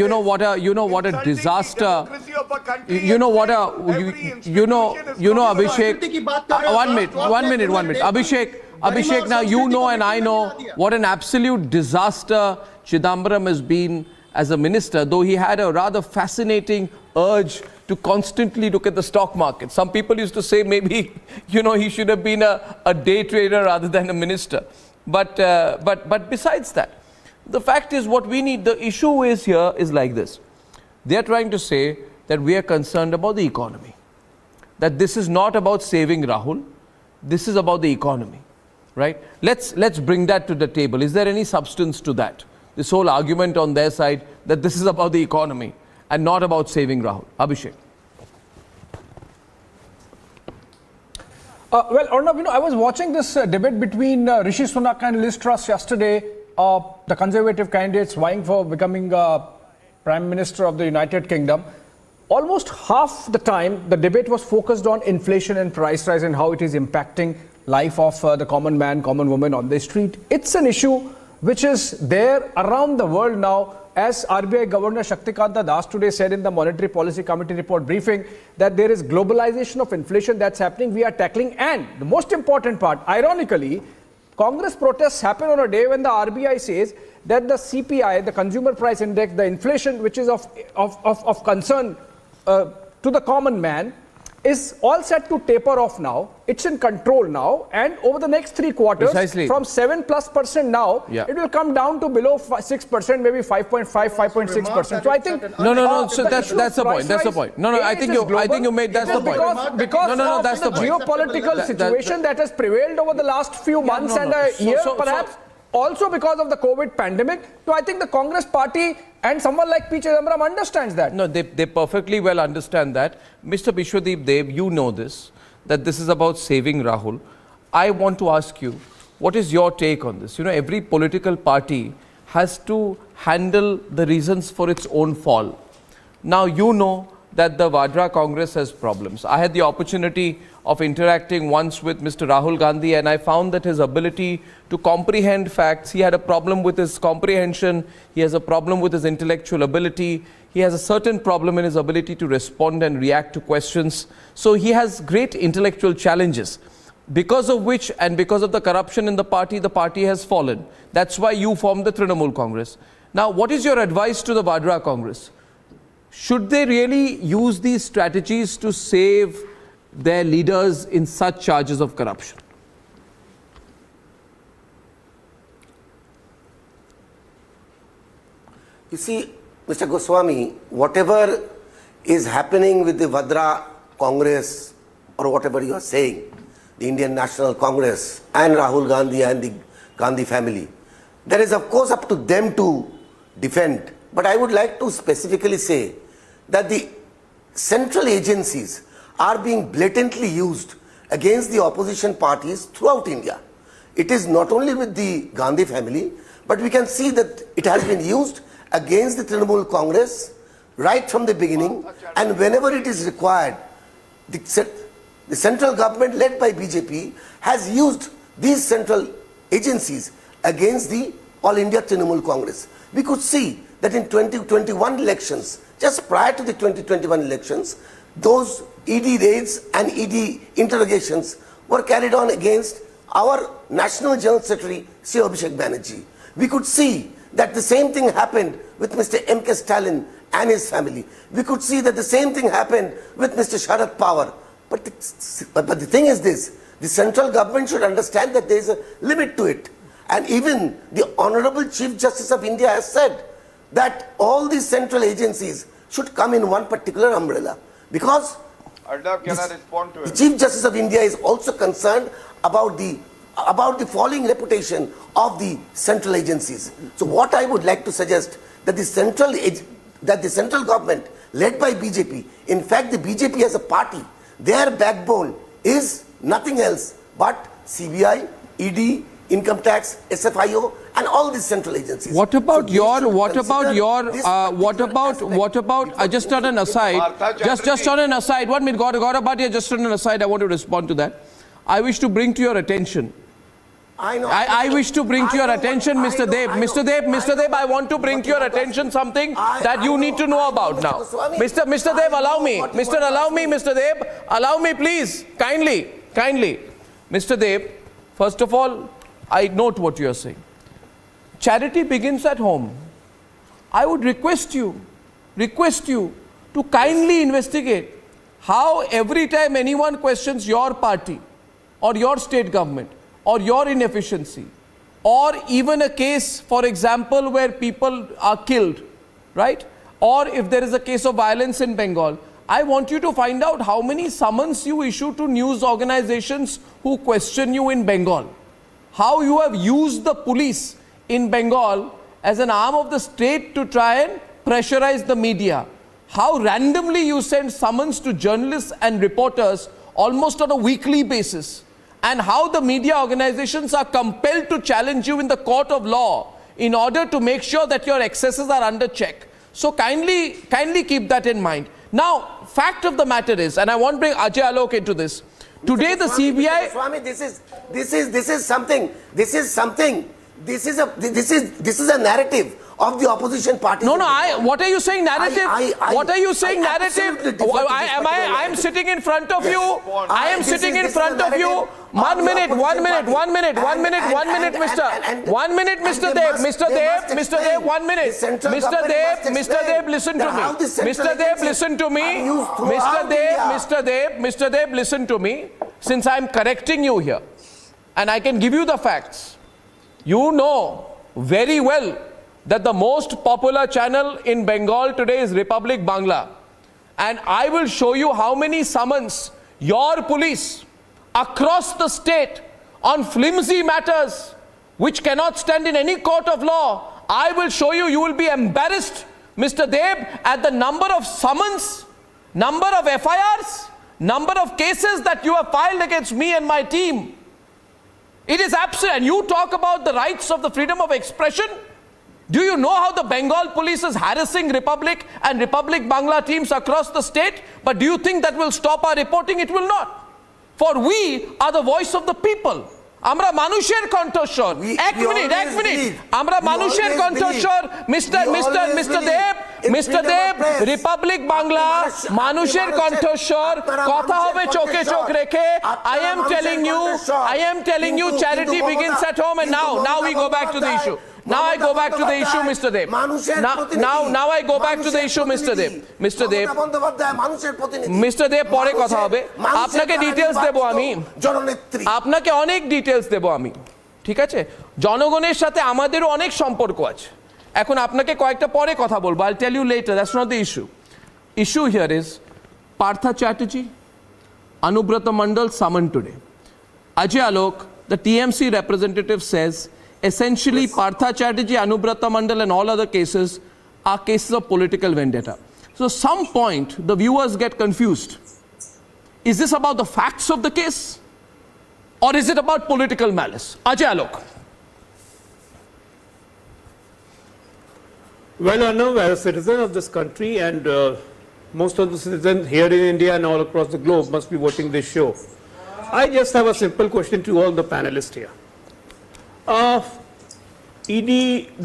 Speaker 3: know what a
Speaker 13: insulting
Speaker 3: disaster.
Speaker 13: the democracy of a country
Speaker 3: You know
Speaker 13: and
Speaker 3: what
Speaker 13: saying every
Speaker 3: you know,
Speaker 13: institution is
Speaker 3: Abhishek.
Speaker 14: की बात कर रहे हो,
Speaker 3: One minute. Abhishek, Abhishek, now you know and I know what an absolute disaster Chidambaram has been as a minister, though he had a rather fascinating urge to constantly look at the stock market. Some people used to say maybe, he should have been a day trader rather than a minister. But besides that, the fact is what we need, the issue is here is like this. They are trying to say that we are concerned about the economy. That this is not about saving Rahul, this is about the economy, right? Let's bring that to the table. Is there any substance to that? This whole argument on their side that this is about the economy and not about saving Rahul. Abhishek.
Speaker 5: Well, Arnab, I was watching this debate between Rishi Sunak and Liz Truss yesterday, the Conservative candidates vying for becoming Prime Minister of the United Kingdom. Almost half the time, the debate was focused on inflation and price rise and how it is impacting life of the common man, common woman on the street. It's an issue which is there around the world now. As RBI Governor Shaktikanta Das today said in the Monetary Policy Committee report briefing, that there is globalization of inflation that's happening, we are tackling. And the most important part, ironically, Congress protests happen on a day when the RBI says that the CPI, the Consumer Price Index, the inflation which is of concern to the common man, is all set to taper off now. It's in control now, and over the next 3 quarters, from 7+% now, it will come down to below 6%, maybe 5.5, 5.6%. So I think
Speaker 3: no. So that's the point. That's the point. No. I think you made that's the point.
Speaker 5: Because of
Speaker 3: that's
Speaker 5: the geopolitical situation that has prevailed over the last few months and a year, perhaps. Also because of the COVID pandemic. So I think the Congress party and someone like P. Chidambaram understands that.
Speaker 3: No, they perfectly well understand that. Mr. Bishwadeep Dev, you know this, that this is about saving Rahul. I want to ask you, what is your take on this? Every political party has to handle the reasons for its own fall. Now, you know that the Vadra Congress has problems. I had the opportunity of interacting once with Mr. Rahul Gandhi, and I found that his ability to comprehend facts, he had a problem with his comprehension, he has a problem with his intellectual ability, he has a certain problem in his ability to respond and react to questions. So he has great intellectual challenges, because of which and because of the corruption in the party has fallen. That's why you formed the Trinamool Congress. Now, what is your advice to the Vadra Congress? Should they really use these strategies to save their leaders in such charges of corruption?
Speaker 15: You see, Mr. Goswami, whatever is happening with the Vadra Congress or whatever you are saying, the Indian National Congress and Rahul Gandhi and the Gandhi family, that is of course up to them to defend. But I would like to specifically say that the central agencies are being blatantly used against the opposition parties throughout India. It is not only with the Gandhi family, but we can see that it has been used against the Trinamool Congress right from the beginning, and whenever it is required, the central government led by BJP has used these central agencies against the All India Trinamool Congress. We could see that in 2021 elections, just prior to the 2021 elections, those ED raids and ED interrogations were carried on against our National General Secretary, Sri Abhishek Banerjee. We could see that the same thing happened with Mr. M.K. Stalin and his family. We could see that the same thing happened with Mr. Sharad Pawar. But the thing is this, the central government should understand that there is a limit to it. And even the Honorable Chief Justice of India has said that all these central agencies should come in one particular umbrella. Because
Speaker 13: Arnab, can I respond to it?
Speaker 15: The Chief Justice of India is also concerned about the falling reputation of the central agencies. So what I would like to suggest, that the central government led by BJP, in fact the BJP as a party, their backbone is nothing else but CBI, ED, Income Tax, SFIO, and all these central agencies.
Speaker 3: What about just on an aside, just on an aside, 1 minute, Gaurav, just on an aside, I want to respond to that. I wish to bring to your attention, I wish to bring to your attention, Mr. Dev. Mr. Dev, I want to bring to your attention something that you need to know about now. Mr. Dev, allow me. Mr. Dev, allow me, please. Kindly. Mr. Dev, First of all, I note what you are saying. Charity begins at home. I would request you to kindly investigate how every time anyone questions your party or your state government or your inefficiency, or even a case, for example, where people are killed, right? Or if there is a case of violence in Bengal, I want you to find out how many summons you issue to news organizations who question you in Bengal. How you have used the police in Bengal as an arm of the state to try and pressurize the media. How randomly you send summons to journalists and reporters almost on a weekly basis. And how the media organizations are compelled to challenge you in the court of law in order to make sure that your excesses are under check. So kindly keep that in mind. Now, fact of the matter is, and I want to bring Ajay Alok into this. Today the CBI...
Speaker 15: Swami, this is a narrative of the opposition party.
Speaker 3: No, what are you saying narrative? What are you saying narrative? I am sitting in front of you. I am sitting in front of you. 1 minute, Mr. Dev, 1 minute. Mr. Dev, listen to me. Mr. Dev, listen to me. Since I am correcting you here, and I can give you the facts. You know very well that the most popular channel in Bengal today is Republic Bangla. And I will show you how many summons your police across the state on flimsy matters which cannot stand in any court of law. I will show you, you will be embarrassed, Mr. Deb, at the number of summons, number of FIRs, number of cases that you have filed against me and my team. It is absurd. And you talk about the rights of the freedom of expression. Do you know how the Bengal police is harassing Republic and Republic Bangla teams across the state? But do you think that will stop our reporting? It will not. For we are the voice of the people. Amra manusher কণ্ঠস্বর এক minute আমরা মানুষের কণ্ঠস্বর mister দেব Republic Bangla মানুষের কণ্ঠস্বর কথা হবে চোখে চোখ রেখে I am telling you charity begins at home. And now we go back to the issue. Now I go back to the issue, Mr. Dev. Now I go back to the issue, Mr. Dev. Mr. Dev, পরে কথা হবে। আপনাকে details দেব আমি। আপনাকে অনেক details দেব আমি। ঠিক আছে? জনগণের সাথে আমাদেরও অনেক সম্পর্ক আছে। এখন আপনাকে কয়েকটা পরে কথা বলবো। I'll tell you later. That's not the issue. Issue here is Partha Chatterjee, Anubrata Mandal summoned today. Ajay Alok, the TMC representative, says essentially Partha Chatterjee, Anubrata Mandal and all other cases are cases of political vendetta. So some point the viewers get confused. Is this about the facts of the case or is it about political malice? Ajay Alok.
Speaker 16: Well, Arnab, as a citizen of this country and most of the citizens here in India and all across the globe must be watching this show. I just have a simple question to all the panelists here. ED,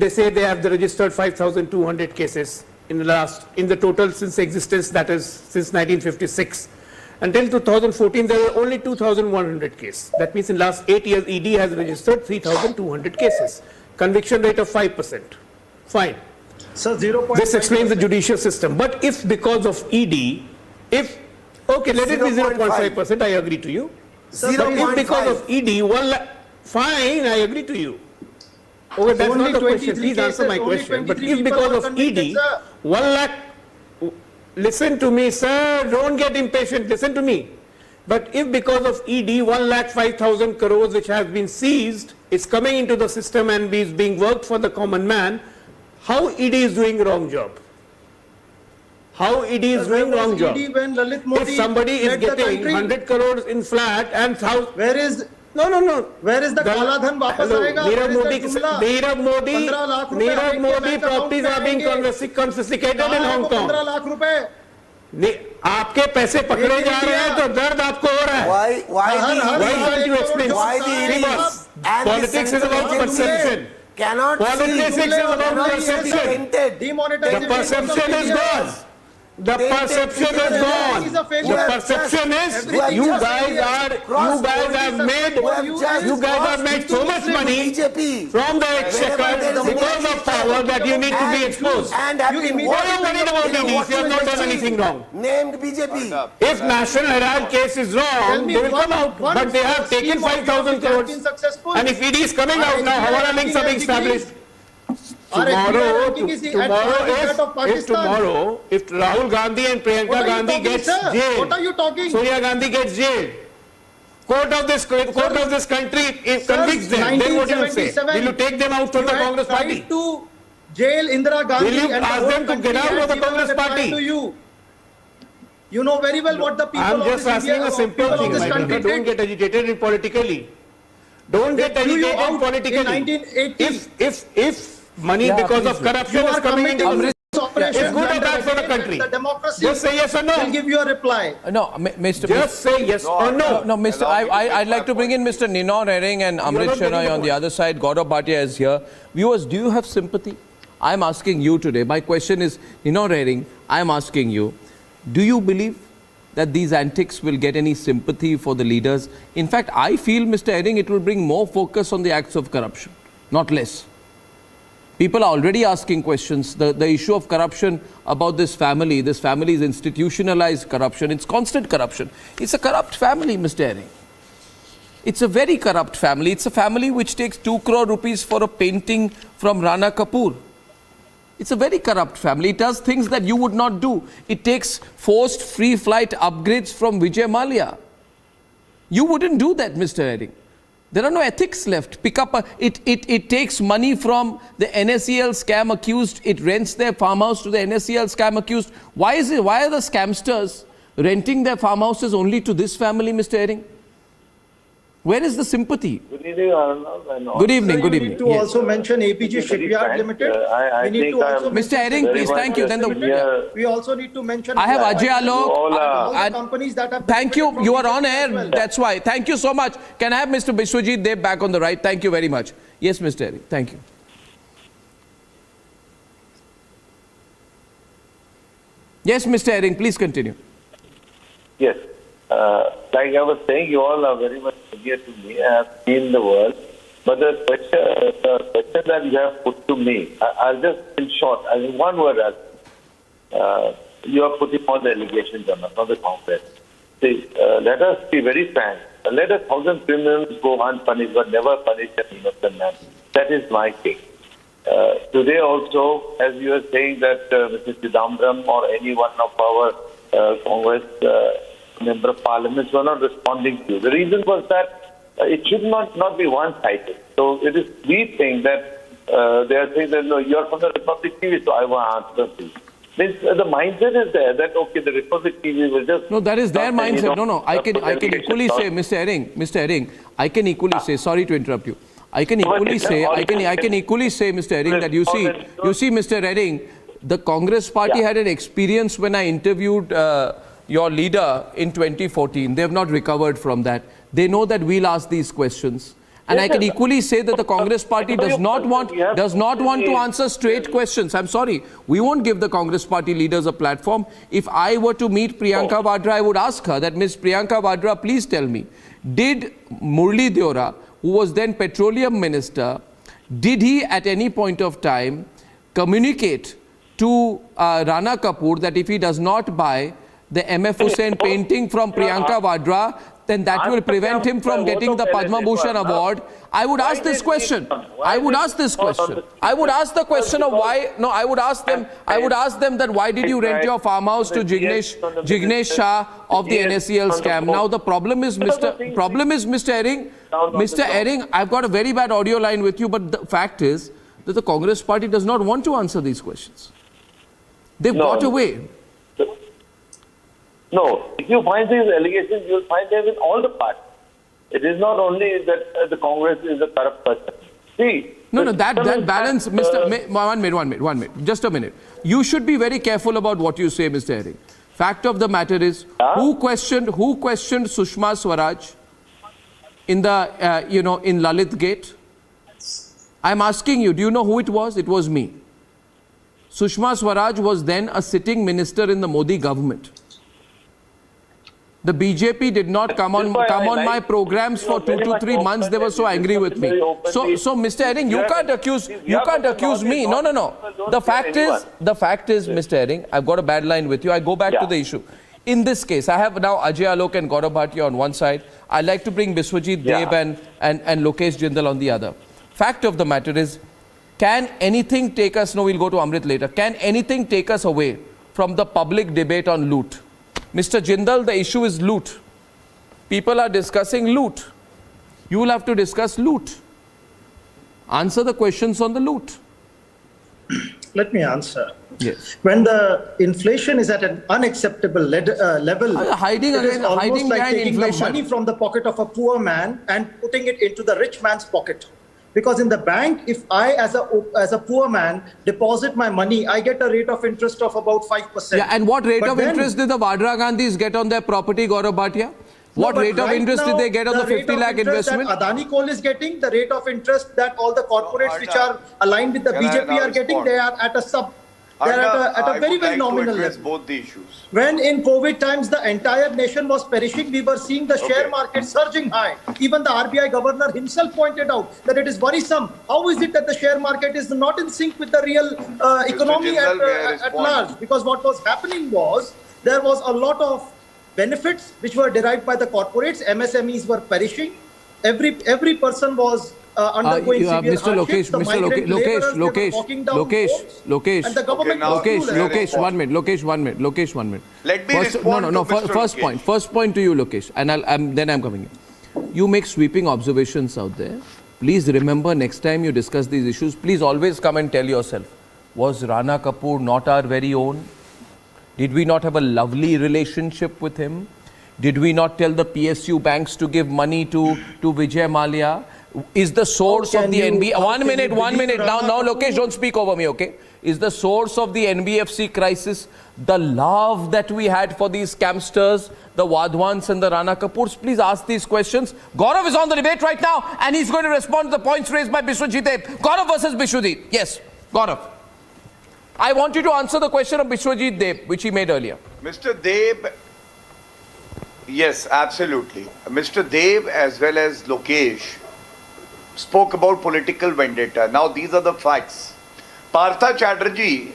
Speaker 16: they say they have registered 5,200 cases in the total since existence, that is since 1956. Until 2014, there were only 2,100 cases. That means in last 8 years, ED has registered 3,200 cases. Conviction rate of 5%. Fine.
Speaker 14: So 0.5%.
Speaker 16: This explains the judicial system. But if because of ED, okay, let it be 0.5%, I agree to you. But if because of ED, fine, I agree to you. Okay, that's
Speaker 14: only
Speaker 16: not the question. Please answer my question. But if because of ED, 1 lakh, listen to me, sir, don't get impatient, listen to me. But if because of ED, 1,05,000 crores which have been seized, is coming into the system and is being worked for the common man, how ED is doing wrong job? How ED is doing wrong job? If somebody is getting 100 crores in flat and
Speaker 14: where is...
Speaker 16: No.
Speaker 14: Where is the Kala Dhan वापस आएगा?
Speaker 16: Nirav Modi properties are being confiscated in Hong Kong.
Speaker 14: 15 lakh रुपए
Speaker 16: आपके पैसे पकड़े जा रहे हैं तो दर्द आपको हो रहा है. Why can't you explain? Politics is about perception. Politics is about perception. The perception is gone. The perception is gone. The perception is you guys have made so much money from the exchequer because of power that you need to be exposed. What are you worried about ED? You have not done anything wrong.
Speaker 15: Named BJP.
Speaker 16: If National Herald case is wrong, they will come out. But they have taken 5,000 crores. And if ED is coming out now, Hawala links are being established. Tomorrow, if Rahul Gandhi and Priyanka Gandhi gets jailed,
Speaker 14: what are you talking?
Speaker 16: Sonia Gandhi gets jailed, court of this country convicts them, then what do you say? Will you take them out from the Congress party?
Speaker 14: To jail Indira Gandhi.
Speaker 16: Will you ask them to get out of the Congress party?
Speaker 14: You know very well what the people
Speaker 16: I'm just asking a simple thing, my brother. Don't get agitated politically. Don't get agitated politically. If money because of corruption is coming into it's good or bad for the country? Just say yes or no.
Speaker 14: I'll give you a reply.
Speaker 3: No, Mr.
Speaker 16: Just say yes or no.
Speaker 3: No, Mr. I'd like to bring in Mr. Ninor Herring and Amrit Shenoy on the other side. Gaurav Bhatia is here. Viewers, do you have sympathy? I'm asking you today. My question is, Ninor Herring, I'm asking you, do you believe that these antics will get any sympathy for the leaders? In fact, I feel, Mr. Herring, it will bring more focus on the acts of corruption, not less. People are already asking questions. The issue of corruption about this family is institutionalized corruption. It's constant corruption. It's a corrupt family, Mr. Herring. It's a very corrupt family. It's a family which takes 2 crore rupees for a painting from Rana Kapoor. It's a very corrupt family. It does things that you would not do. It takes forced free flight upgrades from Vijay Mallya. You wouldn't do that, Mr. Herring. There are no ethics left. It takes money from the NSEL scam accused. It rents their farmhouse to the NSEL scam accused. Why are the scamsters renting their farmhouses only to this family, Mr. Herring? Where is the sympathy?
Speaker 17: Good evening, Arnab.
Speaker 3: Good evening, good
Speaker 14: We
Speaker 3: evening.
Speaker 14: need to also mention APG Shipyard Limited.
Speaker 17: I
Speaker 14: We need
Speaker 17: think
Speaker 14: to also
Speaker 3: Mr. Herring, please, thank you.
Speaker 14: We also need to mention.
Speaker 3: I have Ajay Alok.
Speaker 14: all the companies that have.
Speaker 3: Thank you. You are on air.
Speaker 14: as well.
Speaker 3: That's why. Thank you so much. Can I have Mr. Biswajit Deb back on the right? Thank you very much. Yes, Mr. Herring. Thank you. Yes, Mr. Herring, please continue.
Speaker 17: Yes. Like I was saying, you all are very much familiar to me. I have seen the world. But the question that you have put to me, I'll just, in short, in one word, you are putting all the allegations on us, not the Congress. See, let us be very frank. Let 1,000 criminals go unpunished, but never punish an innocent man. That is my case. Today also, as you were saying that Mr. Chidambaram or any one of our Congress member of parliaments were not responding to you. The reason was that it should not be one-sided. So it is, we think that they are saying that, no, you are from the Republic TV, so I want to answer to you. Means the mindset is there that, okay, the Republic TV will just...
Speaker 3: No, that is their mindset. No, I can equally say, Mr. Herring, I can equally say, sorry to interrupt you. I can equally say, Mr. Herring, that you see, Mr. Herring, the Congress party had an experience when I interviewed your leader in 2014. They have not recovered from that. They know that we'll ask these questions. And I can equally say that the Congress party does not want to answer straight questions. I'm sorry. We won't give the Congress party leaders a platform. If I were to meet Priyanka Vadra, I would ask her that, Ms. Priyanka Vadra, please tell me, did Murli Deora, who was then Petroleum Minister, did he at any point of time communicate to Rana Kapoor that if he does not buy the M.F. Hussain painting from Priyanka Vadra, then that will prevent him from getting the Padma Bhushan award? I would ask this question. I would ask the question of why. No, I would ask them that why did you rent your farmhouse to Jignesh Shah of the NSEL scam? Now the problem is, Mr. Herring. Mr. Herring, I've got a very bad audio line with you, but the fact is that the Congress party does not want to answer these questions. They've got away.
Speaker 17: No, if you find these allegations, you will find them in all the parties. It is not only that the Congress is a corrupt person. See,
Speaker 3: that balance, one minute, just a minute. You should be very careful about what you say, Mr. Herring. Fact of the matter is, who questioned Sushma Swaraj in the in Lalit Gate? I'm asking you, do you know who it was? It was me. Sushma Swaraj was then a sitting minister in the Modi government. The BJP did not come on my programs for 2 to 3 months. They were so angry with me. So Mr. Herring, you can't accuse me. No. The fact is, Mr. Herring, I've got a bad line with you. I go back to the issue. In this case, I have now Ajay Alok and Gaurav Bhatia on one side. I'd like to bring Biswajit Deb and Lokesh Jindal on the other. Fact of the matter is, can anything take us, no, we'll go to Amrit later, can anything take us away from the public debate on loot? Mr. Jindal, the issue is loot. People are discussing loot. You will have to discuss loot. Answer the questions on the loot.
Speaker 14: Let me answer.
Speaker 3: Yes.
Speaker 14: When the inflation is at an unacceptable level,
Speaker 3: hiding
Speaker 14: it is almost
Speaker 3: hiding
Speaker 14: like
Speaker 3: behind
Speaker 14: taking
Speaker 3: inflation.
Speaker 14: the money from the pocket of a poor man and putting it into the rich man's pocket. Because in the bank, if I, as a poor man, deposit my money, I get a rate of interest of about 5%.
Speaker 3: Yeah, and what rate of interest did the Vadra Gandhis get on their property, Gaurav Bhatia? What rate of interest did they get on the 50 lakh investment?
Speaker 14: That Adani Coal is getting, the rate of interest that all the corporates which are aligned with the BJP are getting, they are at a very, very nominal level.
Speaker 13: Both the issues.
Speaker 14: When in COVID times the entire nation was perishing, we were seeing the share market surging high. Even the RBI governor himself pointed out that it is worrisome. How is it that the share market is not in sync with the real economy at large? Because what was happening was, there was a lot of benefits which were derived by the corporates. MSMEs were perishing. Every person was undergoing severe
Speaker 3: Mr.
Speaker 14: hardships. The migrant laborers, they were walking down roads.
Speaker 3: Lokesh,
Speaker 14: And the government was
Speaker 3: Lokesh, 1 minute. Lokesh, 1 minute.
Speaker 13: Let me respond to Mr.
Speaker 3: First point to you, Lokesh, and then I'm coming in. You make sweeping observations out there. Please remember, next time you discuss these issues, please always come and tell yourself, was Rana Kapoor not our very own? Did we not have a lovely relationship with him? Did we not tell the PSU banks to give money to Vijay Mallya? Is the source of the NBFC... 1 minute. Now, Lokesh, don't speak over me, okay? Is the source of the NBFC crisis the love that we had for these scamsters, the Wadhwans and the Rana Kapoors? Please ask these questions. Gaurav is on the debate right now and he's going to respond to the points raised by Biswajit Deb. Gaurav versus Biswajit. Yes, Gaurav. I want you to answer the question of Biswajit Deb, which he made earlier.
Speaker 13: Mr. Deb, yes, absolutely. Mr. Deb as well as Lokesh spoke about political vendetta. Now these are the facts. Partha Chatterjee,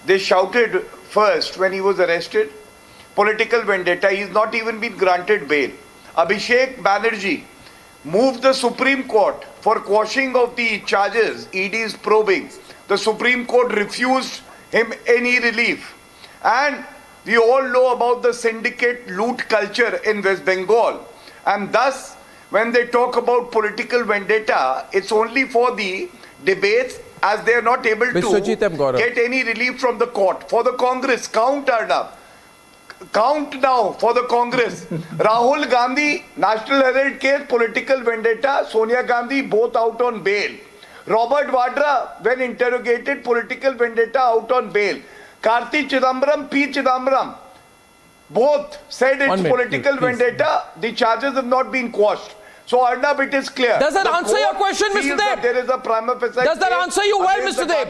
Speaker 13: they shouted first when he was arrested, political vendetta. He's not even been granted bail. Abhishek Banerjee moved the Supreme Court for quashing of the charges ED is probing. The Supreme Court refused him any relief. And we all know about the syndicate loot culture in West Bengal. And thus, when they talk about political vendetta, it's only for the debates, as they are not able to get any relief from the court. For the Congress, count Arnab. Count now for the Congress. Rahul Gandhi, National Herald case, political vendetta. Sonia Gandhi, both out on bail. Robert Vadra, when interrogated, political vendetta, out on bail. Karti Chidambaram, P. Chidambaram, both said it's political vendetta. The charges have not been quashed. So Arnab, it is clear.
Speaker 3: Does that answer your question, Mr. Deb?
Speaker 13: There is a prima facie.
Speaker 3: Does that answer you well, Mr. Deb?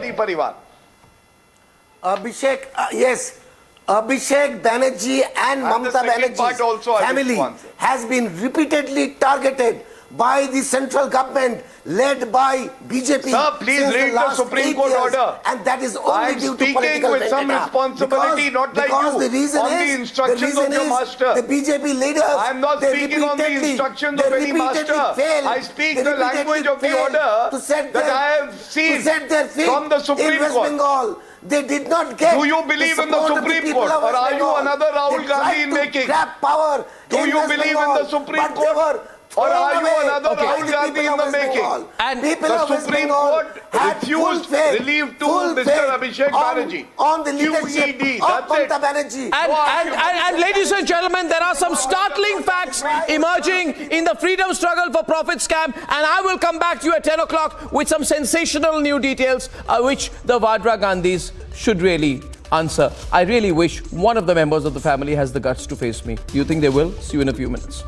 Speaker 15: Abhishek, yes. Abhishek Banerjee and Mamata Banerjee's family has been repeatedly targeted by the central government led by BJP.
Speaker 13: Sir, please read the Supreme Court order.
Speaker 15: And that is only due to political
Speaker 13: speaking with some responsibility, not like you, on the instructions of your master.
Speaker 15: The BJP leaders,
Speaker 13: I am not speaking on the instructions of any master. I speak the language of the order that I have seen from the Supreme Court.
Speaker 15: They did not get.
Speaker 13: Do you believe in the Supreme Court, or are you another Rahul Gandhi in making?
Speaker 15: Power.
Speaker 13: Do you believe in the Supreme Court? Or are you another Rahul Gandhi in the making?
Speaker 15: And
Speaker 13: the Supreme Court refused relief to Mr. Abhishek Banerjee.
Speaker 15: On the leadership of Mamata Banerjee.
Speaker 3: And ladies and gentlemen, there are some startling facts emerging in the freedom struggle for profit scam. And I will come back to you at 10 o'clock with some sensational new details which the Vadra Gandhis should really answer. I really wish one of the members of the family has the guts to face me. Do you think they will? See you in a few minutes.